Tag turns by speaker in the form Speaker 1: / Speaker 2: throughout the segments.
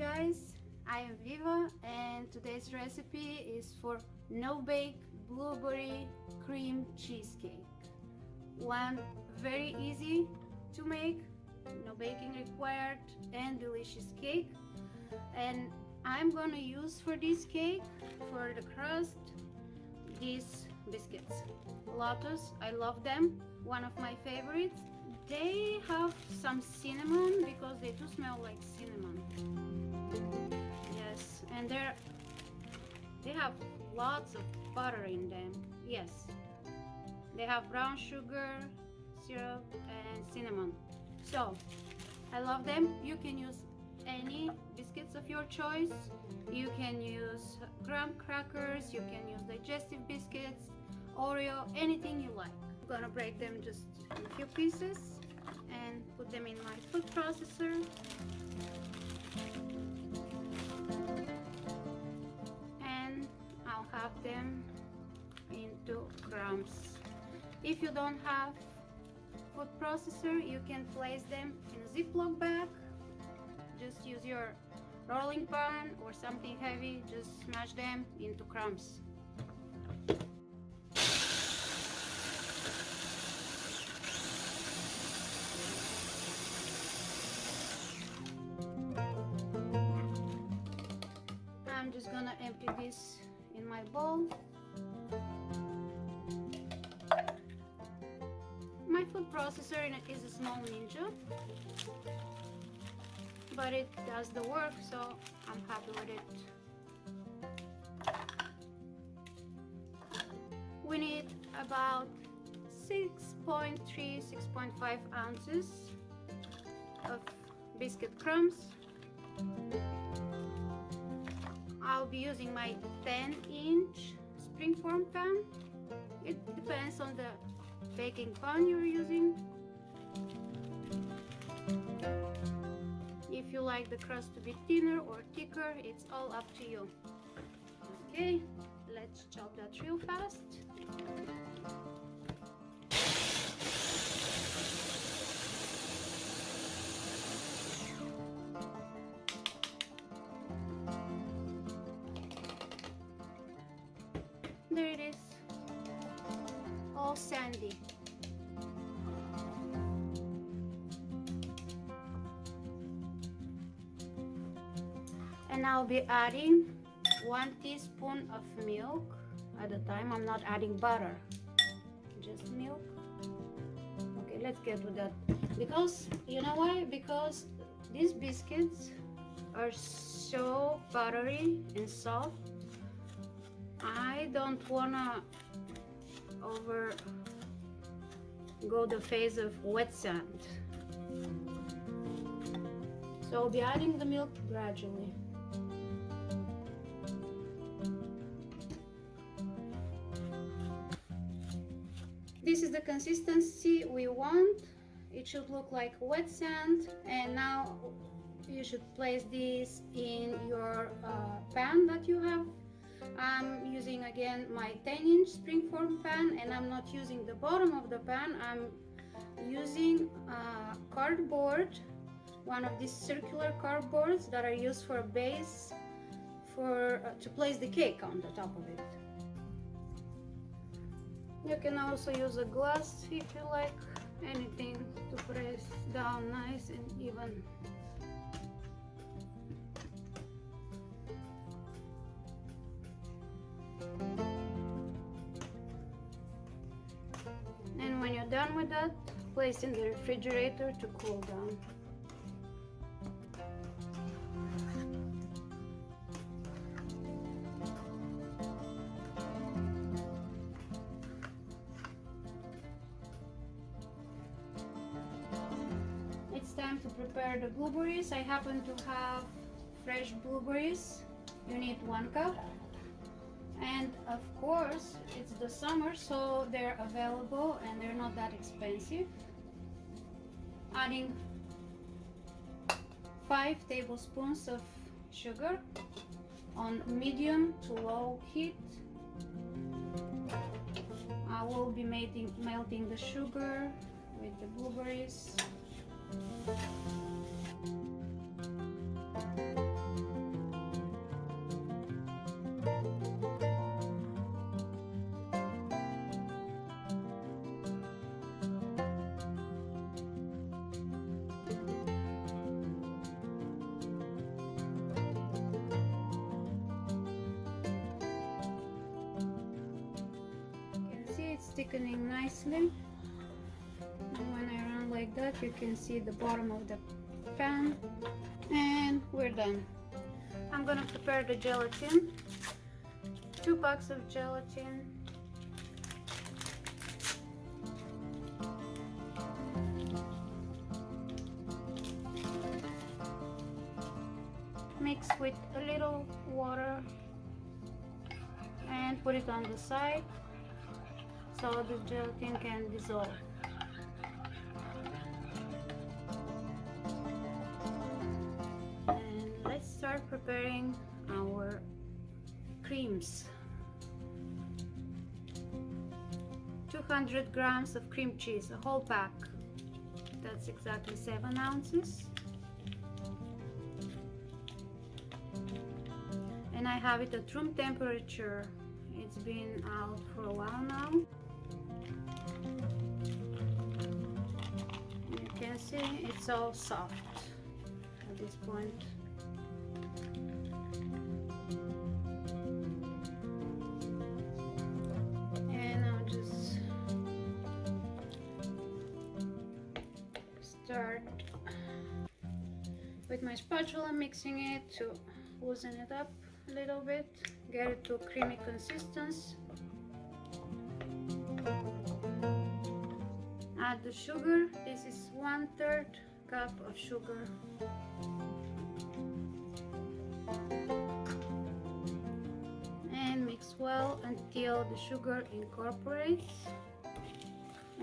Speaker 1: guys, I am Viva and today's recipe is for no-bake blueberry cream cheesecake. One very easy to make, no baking required, and delicious cake. And I'm gonna use for this cake, for the crust, these biscuits. Lotus, I love them, one of my favorites. They have some cinnamon because they do smell like cinnamon. Yes, and they have lots of butter in them. Yes, they have brown sugar, syrup, and cinnamon. So I love them. You can use any biscuits of your choice. You can use graham crackers, you can use digestive biscuits, Oreo, anything you like. I'm gonna break them just in a few pieces and put them in my food processor. And I'll have them into crumbs. If you don't have food processor, you can place them in a Ziploc bag. Just use your rolling pin or something heavy, just smash them into crumbs. I'm just gonna empty this in my bowl. My food processor is a small Ninja, but it does the work, so I'm happy with it. We need about 6.5 ounces of biscuit crumbs. I'll be using my 10-inch springform pan. It depends on the baking pan you're using. If you like the crust to be thinner or thicker, it's all up to you. Okay, let's chop that real fast. There it is, all sandy. And I'll be adding 1 teaspoon of milk at a time. I'm not adding butter, just milk. Okay, let's get with that. Because, you know why? Because these biscuits are so buttery and soft. I don't wanna go the phase of wet sand. So I'll be adding the milk gradually. This is the consistency we want. It should look like wet sand. And now you should place this in your pan that you have. I'm using again my 10-inch springform pan, and I'm not using the bottom of the pan. I'm using cardboard, one of these circular cardboards that are used for a base to place the cake on the top of it. You can also use a glass if you like, anything to press down nice and even. And when you're done with that, place in the refrigerator to cool down. It's time to prepare the blueberries. I happen to have fresh blueberries. You need 1 cup. And of course, it's the summer, so they're available and they're not that expensive. Adding 5 tablespoons of sugar on medium to low heat. I will be melting the sugar with the blueberries. thickening nicely. And when I run like that, you can see the bottom of the pan. And we're done. I'm gonna prepare the gelatin. 2 packs of gelatin. Mix with a little water and put it on the side so the gelatin can dissolve. And let's start preparing our creams. 200 grams of cream cheese, a whole pack. That's exactly 7 ounces. And I have it at room temperature. It's been out for a while now. You can see it's all soft at this point. And I'll just start with my spatula, mixing it to loosen it up a little bit, get it to a creamy consistency. Add the sugar. This is 1/3 cup of sugar. And mix well until the sugar incorporates,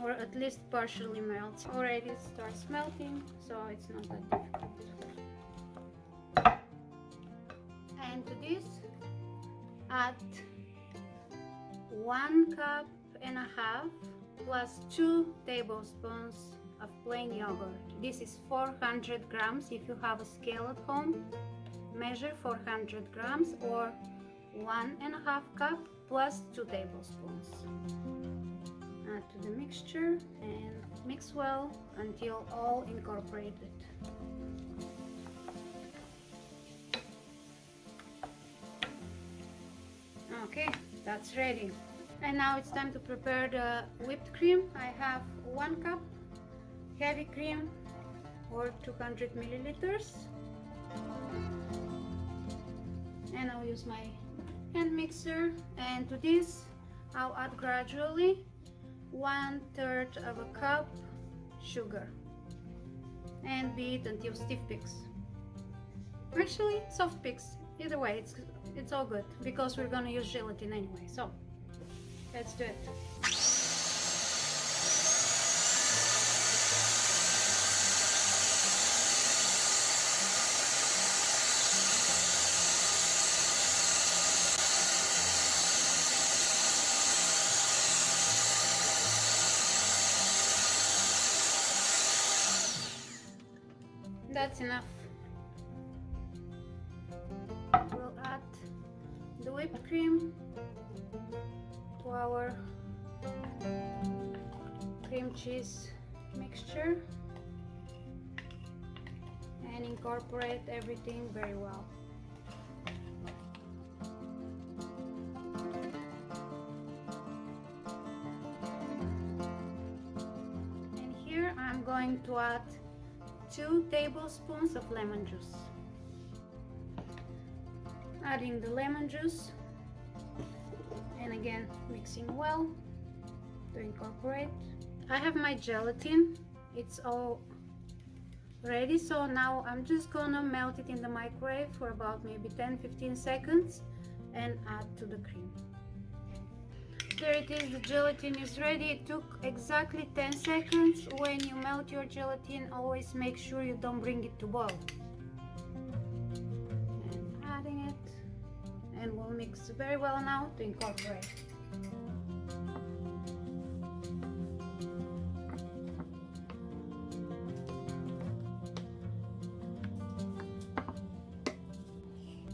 Speaker 1: or at least partially melts. Already it starts melting, so it's not that difficult. And to this, add 1.5 cups plus 2 tablespoons of plain yogurt. This is 400 grams. If you have a scale at home, measure 400 grams, or 1.5 cups plus 2 tablespoons. Add to the mixture and mix well until all incorporated. Okay, that's ready. And now it's time to prepare the whipped cream. I have 1 cup heavy cream, or 200 milliliters. And I'll use my hand mixer. And to this, I'll add gradually 1/3 of a cup sugar. And beat until stiff peaks. Actually, soft peaks. Either way, it's all good because we're gonna use gelatin anyway. So let's do it. That's enough. We'll add the whipped cream to our cream cheese mixture and incorporate everything very well. And here I'm going to add 2 tablespoons of lemon juice. Adding the lemon juice and again mixing well to incorporate. I have my gelatin, it's all ready, so now I'm just gonna melt it in the microwave for about maybe 10-15 seconds and add to the cream. There it is, the gelatin is ready. It took exactly 10 seconds. When you melt your gelatin, always make sure you don't bring it to boil. And adding it, and we'll mix very well now to incorporate.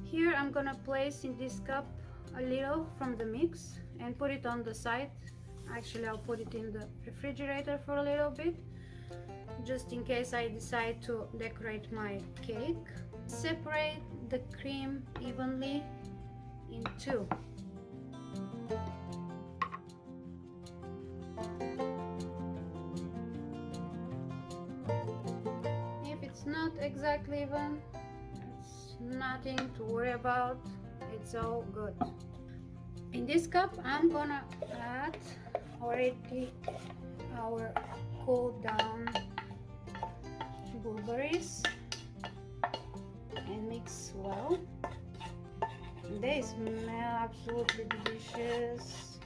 Speaker 1: Here I'm gonna place in this cup a little from the mix and put it on the side. Actually, I'll put it in the refrigerator for a little bit, just in case I decide to decorate my cake. Separate the cream evenly in 2. If it's not exactly even, it's nothing to worry about. It's all good. In this cup, I'm gonna add already our cooled down blueberries and mix well. They smell absolutely delicious.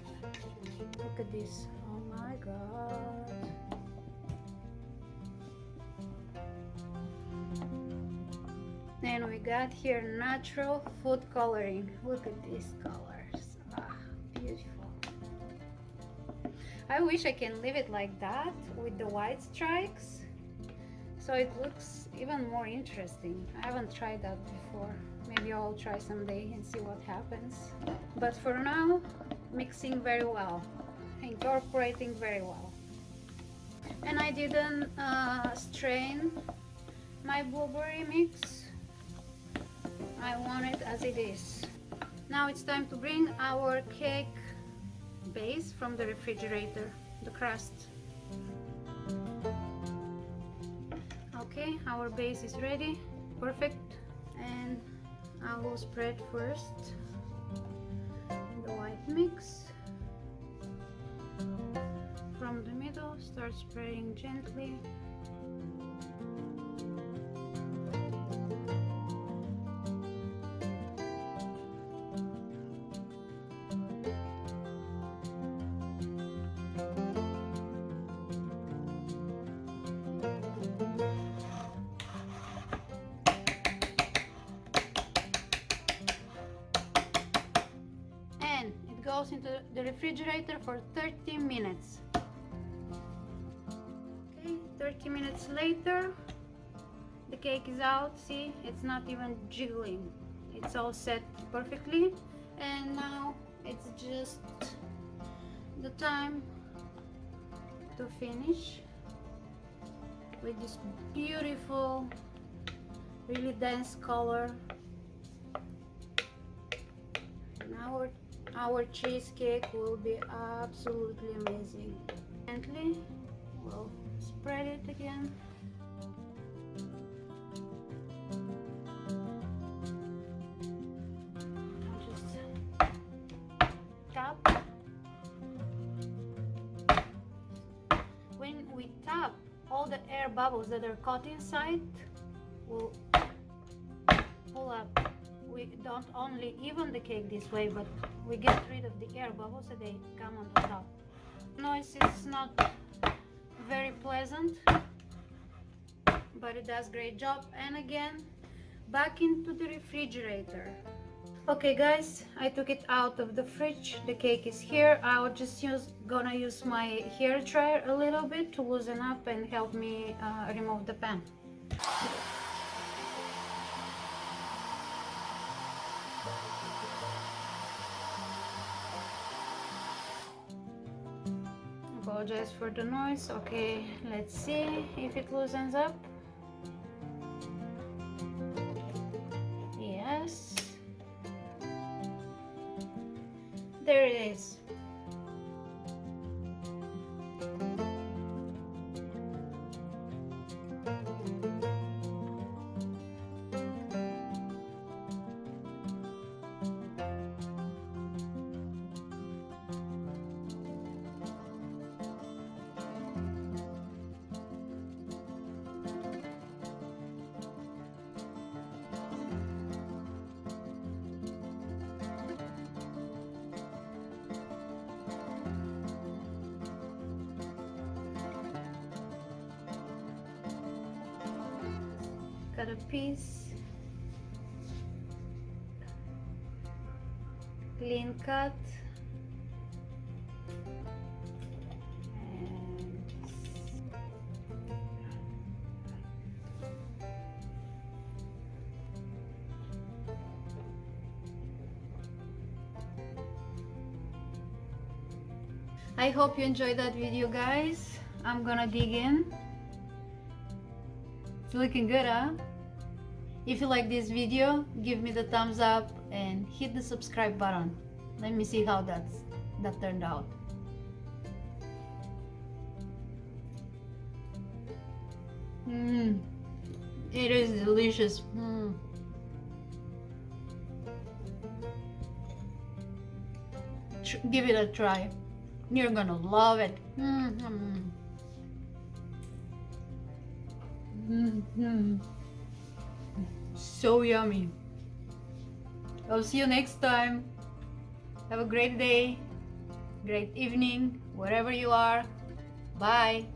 Speaker 1: Look at this. Oh my god. And we got here natural food coloring. Look at these colors. Ah, beautiful. I wish I can leave it like that with the white stripes, so it looks even more interesting. I haven't tried that before. Maybe I'll try someday and see what happens. But for now, mixing very well, incorporating very well. And I didn't strain my blueberry mix. I want it as it is. Now it's time to bring our cake base from the refrigerator, the crust. Okay, our base is ready, perfect. And I will spread first the white mix from the middle. Start spreading gently. Goes into the refrigerator for 30 minutes. Okay, 30 minutes later, the cake is out. See, it's not even jiggling. It's all set perfectly. And now it's just the time to finish with this beautiful, really dense color. And our cheesecake will be absolutely amazing. Gently, we'll spread it again. Just tap. When we tap, all the air bubbles that are caught inside will pull up. We don't only even the cake this way, but we get rid of the air bubbles so they come on the top. Noise is not very pleasant, but it does great job. And again, back into the refrigerator. Okay guys, I took it out of the fridge. The cake is here. I'll just gonna use my hair dryer a little bit to loosen up and help me remove the pan. Apologize for the noise. Okay, let's see if it loosens up. Yes, there it is. Cut a piece, clean cut, and I hope you enjoyed that video, guys. I'm gonna dig in. It's looking good, huh? If you like this video, give me the thumbs up and hit the subscribe button. Let me see how that turned out. It is delicious. Give it a try. You're gonna love it. So yummy. I'll see you next time. Have a great day, great evening, wherever you are. Bye.